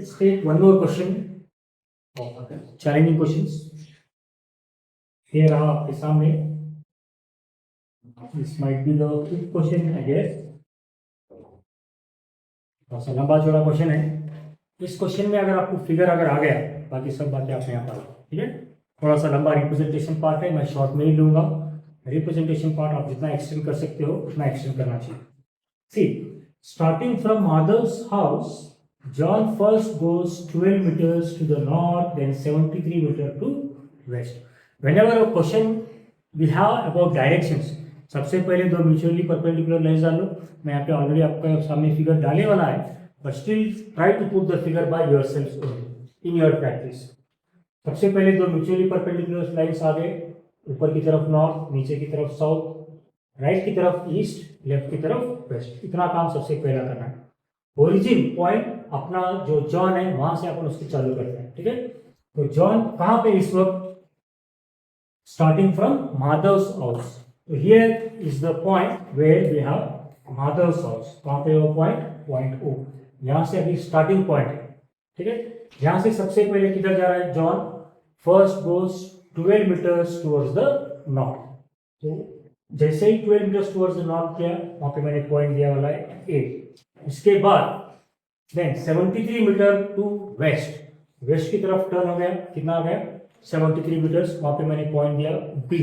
Let's take one more question. Challenging questions. Here आपके सामने. This might be the fifth question, I guess. थोड़ा सा लंबा चौड़ा क्वेश्चन है. इस क्वेश्चन में अगर आपको फिगर अगर आ गया, बाकी सब बातें आपने यहाँ पर, ठीक है. थोड़ा सा लंबा रिप्रेजेंटेशन पार्ट है, मैं शॉर्ट में ही लूंगा. रिप्रेजेंटेशन पार्ट आप जितना एक्सटेंड कर सकते हो उतना एक्सटेंड करना चाहिए. सी, starting from mother's house, John first goes 12 meters to the north, then 73 meters to west. Whenever a question we have about directions, सबसे पहले दो म्यूचुअली परपेंडिकुलर लाइंस डालो. मैं यहाँ पे ऑलरेडी आपका सामने फिगर डालने वाला है, but still try to put the figure by yourself in your practice. सबसे पहले दो म्यूचुअली परपेंडिकुलर लाइंस आ गए, ऊपर की तरफ नॉर्थ, नीचे की तरफ साउथ, राइट की तरफ ईस्ट, लेफ्ट की तरफ वेस्ट. इतना काम सबसे पहला करना है. ओरिजिन पॉइंट अपना जो जॉन है वहां से अपन उसकी चालू करते हैं, ठीक है. तो जॉन कहाँ पे इस वक्त? Starting from mother's house. तो here is the point where we have mother's house. कहाँ पे वो पॉइंट? पॉइंट ओ. यहाँ से अभी स्टार्टिंग पॉइंट है, ठीक है. यहाँ से सबसे पहले किधर जा रहा है? John first goes 12 metres towards the north. तो जैसे ही 12 मीटर्स टुवर्ड्स द नॉर्थ किया, वहां पे मैंने पॉइंट दिया वाला है ए. इसके बाद then 73 metre to west. West की तरफ टर्न हो गया. कितना आ गया? 73 मीटर्स. वहां पे मैंने पॉइंट दिया बी.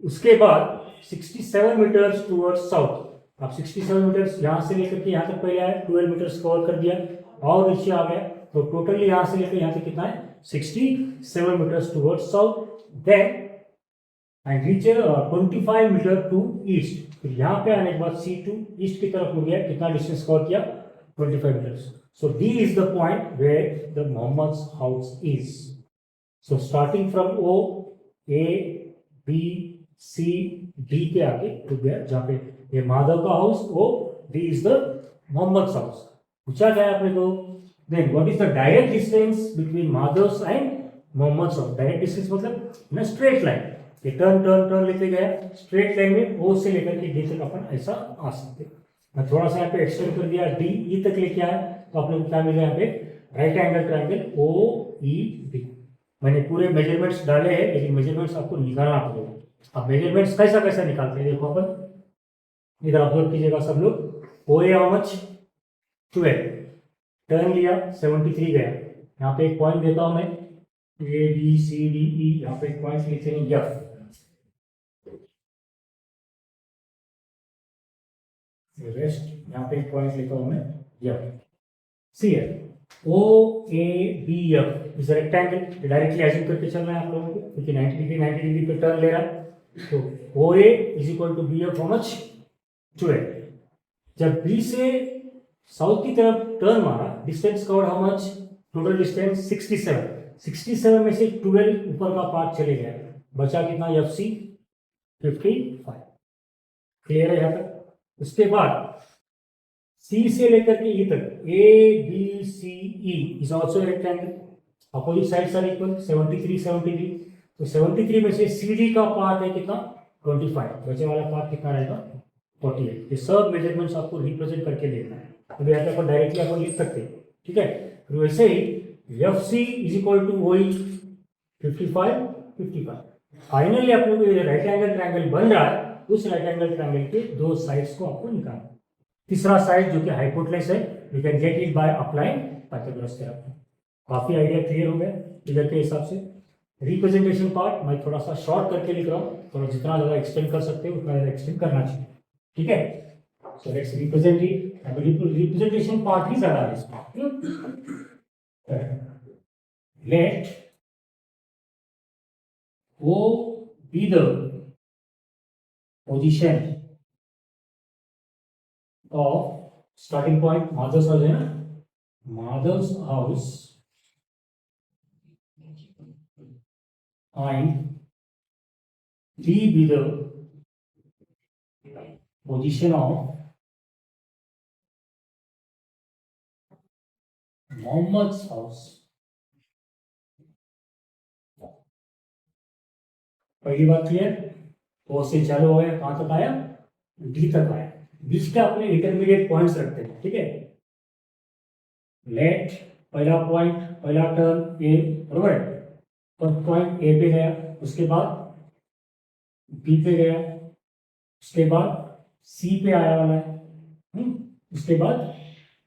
उसके बाद 67 मीटर्स टुवर्ड्स साउथ. अब 67 मीटर्स यहाँ से लेकर के यहाँ तक पहले आया, 12 मीटर्स कवर कर दिया और नीचे आ गया. तो टोटली यहाँ से लेकर यहाँ तक कितना है? 67 metres towards south. Then and reach 25 metre to east. फिर यहाँ पे आने के बाद C2 ईस्ट की तरफ हो गया. कितना डिस्टेंस कवर किया? 25 metres. So D is the point where the Mohammad's house is. So starting from O, A, B, C, D पे आके रुक गया जहाँ पे ये माधव का house. O, D is the Mohammad's house. पूछा गया आपने को then what is the direct distance between Madhav's and Mohammad's house. Direct distance मतलब इन स्ट्रेट लाइन. ये टर्न टर्न टर्न लेते गया स्ट्रेट लाइन में. ओ से लेकर के डी तक अपन ऐसा आ सकते. मैं थोड़ा सा यहाँ पे एक्सटेंड कर दिया, डी ई तक लेके आया तो अपने क्या मिला यहाँ पे? Right angle triangle O E B. मैंने पूरे मेजरमेंट्स डाले हैं, लेकिन मेजरमेंट्स आपको निकालना पड़ेगा. अब मेजरमेंट्स कैसा कैसा निकालते हैं देखो अपन. इधर ऑब्जर्व कीजिएगा सब लोग. ओ ए हाउ मच? 12. टर्न लिया 73 गया. यहाँ पे एक पॉइंट देता हूँ मैं, ए बी सी डी ई. यहाँ पे एक पॉइंट लिखते हैं एफ. रेस्ट यहाँ पे एक पॉइंट लिखा हूं मैं एफ. सी है O A B F is rectangle. Directly assume करके चलना है आप लोगों को, क्योंकि 90 डिग्री पे टर्न ले रहा है. तो O A is equal to B F how much? 12. जब बी से साउथ की तरफ टर्न मारा, distance cover how much? Total distance 67. 67 में से 12 ऊपर का पार्ट चले गया, बचा कितना? F C 55. क्लियर है यहाँ तक? उसके बाद C से लेकर के E तक A B C E is also rectangle. Opposite sides are equal. 73 73. तो 73 में से CD का पार्ट है कितना? 25. बचे वाला पार्ट कितना रहेगा? 48. ये सब मेजरमेंट्स आपको रिप्रेजेंट करके लेना है. अभी यहाँ पर डायरेक्टली आप लिख सकते हैं, ठीक है. फिर वैसे ही FC इज इक्वल टू वही 55 55. फाइनली आप लोग राइट एंगल ट्रायंगल बन रहा है. उस राइट एंगल ट्रायंगल के दो साइड्स को आपको निकालना. तीसरा साइड जो कि हाइपोटेनस है, we can get it by applying Pythagoras theorem. काफी आइडिया क्लियर हो गया फिगर के हिसाब से. रिप्रेजेंटेशन पार्ट मैं थोड़ा सा शॉर्ट करके लिख रहा हूँ, थोड़ा जितना ज्यादा एक्सटेंड कर सकते हो उतना ज्यादा एक्सटेंड करना चाहिए, ठीक है. So let's represent it. Representation part ही ज्यादा है इसमें. Let O be the position of starting point mother's house है ना, mother's house, and D be the position of Muhammad's house. पहली बात क्लियर. ओ से चालू हो गया, कहां तक आया? डी तक आया. बीच के अपने इंटरमीडिएट पॉइंट्स रखते हैं, ठीक है. लेट पहला पॉइंट, पहला टर्म ए, बरोबर है, तो पॉइंट ए पे गया, उसके बाद बी पे गया, उसके बाद सी पे आया वाला है, उसके बाद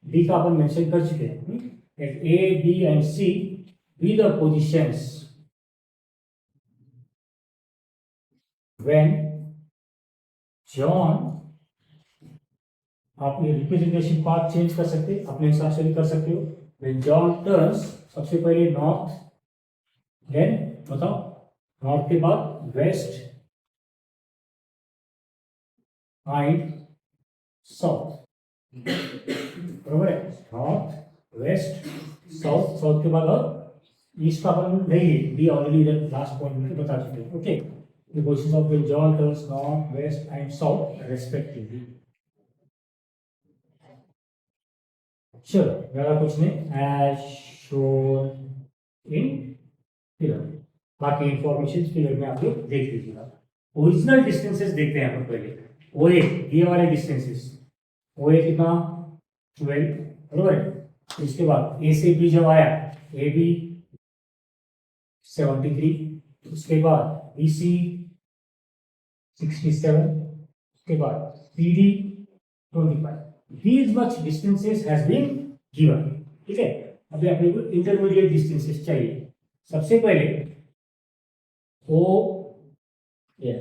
डी का अपन मेंशन कर चुके हैं। At A B and C be the positions when John, आप ये रिप्रेजेंटेशन पार्ट चेंज कर सकते हैं, अपने हिसाब से भी कर सकते हो। व्हेन जॉन टर्न्स, सबसे पहले नॉर्थ, देन बताओ नॉर्थ के बाद वेस्ट एंड साउथ, बरोबर है, नॉर्थ वेस्ट साउथ, साउथ के बाद और ईस्ट का अपन नहीं है, डी ऑलरेडी लास्ट पॉइंट में बता चुके हैं। Okay, the positions of when John turns north west and south respectively. चलो ज़्यादा कुछ नहीं, एज शोन इन फिगर, बाकी इंफॉर्मेशन फिगर में आप लोग देख लीजिएगा। ओरिजिनल डिस्टेंसेस देखते हैं अपन पहले। ओए, ये वाले डिस्टेंसेस, ओए कितना 12, बरोबर है। इसके बाद ए से बी जब आया, ए बी 73, उसके बाद बी सी 67, उसके बाद C D 25। These much distances has been given, ठीक है। अभी अपने को इंटरमीडिएट डिस्टेंसेस चाहिए। सबसे पहले O A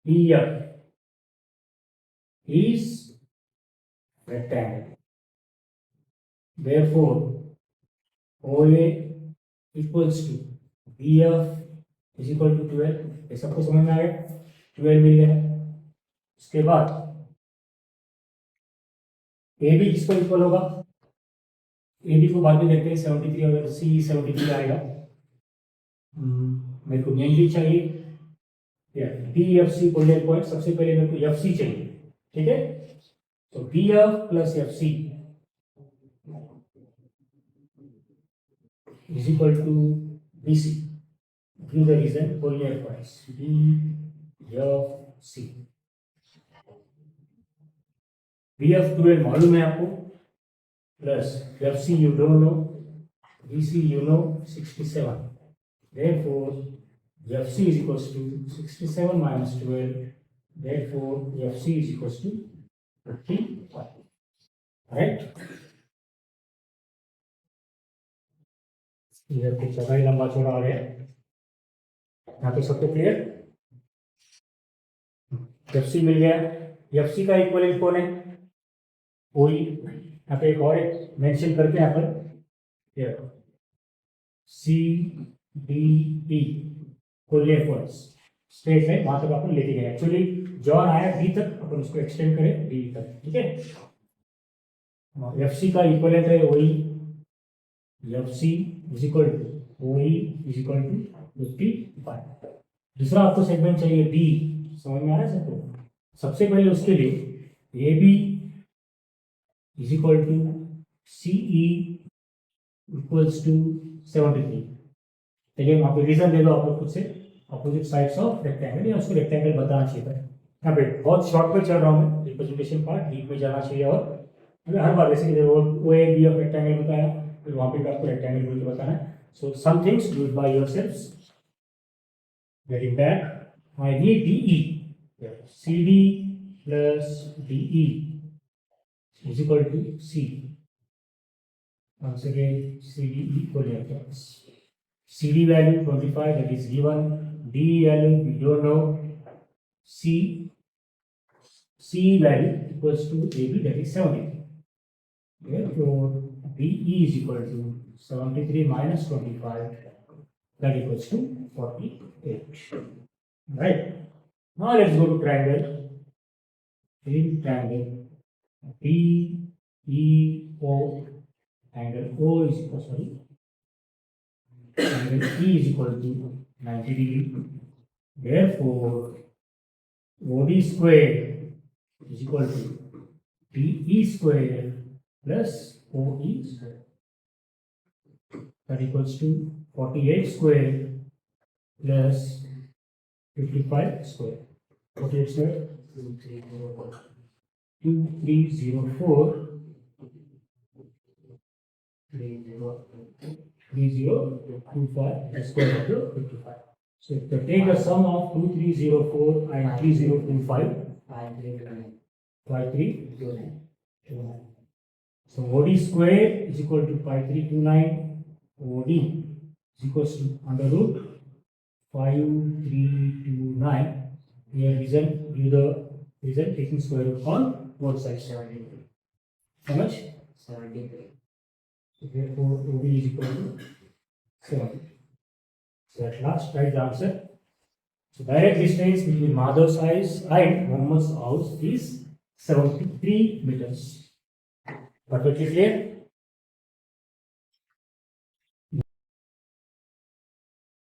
B F is rectangle, therefore OA equals to BF is equal to 12। ये सबको समझ में आ गया, 12 मिल गया। उसके बाद ए बी किसको इक्वल होगा, ए बी को बाद में देखते हैं, 73 अगर सी 73 आएगा, मेरे को मेनली चाहिए B F C coordinate point, सबसे पहले मेरे को एफ सी चाहिए, ठीक है। तो B F plus F C is equal to BC. Give the reason, coordinate points B, F, C. BF 12 मालूम है आपको, plus FC you don't know, BC you know 67. Therefore FC is equals to 67 minus 12. Therefore FC is equals to 51. Right? इधर कुछ जगह ही लंबा चौड़ा आ गया, यहाँ पे सबको क्लियर। एफसी मिल गया, एफसी का इक्विवेलेंट कौन है, कोई यहाँ पे एक और मेंशन करके यहाँ पर C D E coordinate points straight line, वहां तक अपन लेके गए। एक्चुअली जॉन आया बी तक, अपन उसको एक्सटेंड करें डी तक, ठीक है। एफसी का इक्विवेलेंट है वही, एफसी इज इक्वल टू ओई इज इक्वल टू 55। दूसरा आपको सेगमेंट चाहिए बी, समझ में आ रहा है सबको। सबसे पहले उसके लिए A B is equal to C E equals to 73। चलिए वहाँ पे रीजन दे दो आप लोग खुद से, अपोजिट साइड्स ऑफ रेक्टेंगल, या उसको रेक्टेंगल बताना चाहिए था। यहाँ पे बहुत शॉर्ट में चल रहा हूँ मैं, रिप्रेजेंटेशन पार्ट डीप में जाना चाहिए। और हर बार जैसे कि ओ ए बी ऑफ रेक्टेंगल बताया, फिर वहाँ पे आपको रेक्टेंगल बोल के बताना है। So some things do it by yourselves. Getting back, I need DE, CD plus DE is equal to C. Once again, CD equivalent terms. CD value 25, that is given. DE value we don't know. C value equals to AB, that is 70. Therefore, DE is equal to 73 minus 25, that equals to 48. Right? Now let's go to triangle. In triangle DEO, angle O is equal, sorry, angle E is equal to 90 degree. Therefore, OD square is equal to DE square plus OE square. That equals to 48 square plus 55 square. 48 square 2304 3025 square root of 55. So if you take the sum of 2304 and 3025, 5329. So OD square is equal to 5329. OD is equals to under root 5329. Here result, give the result taking square root on both sides. 73. How much? 73. So therefore OD is equal to 70. So at last write the answer. So direct distance between Madhav's house and Muhammad's house is 73 meters. Perfectly clear?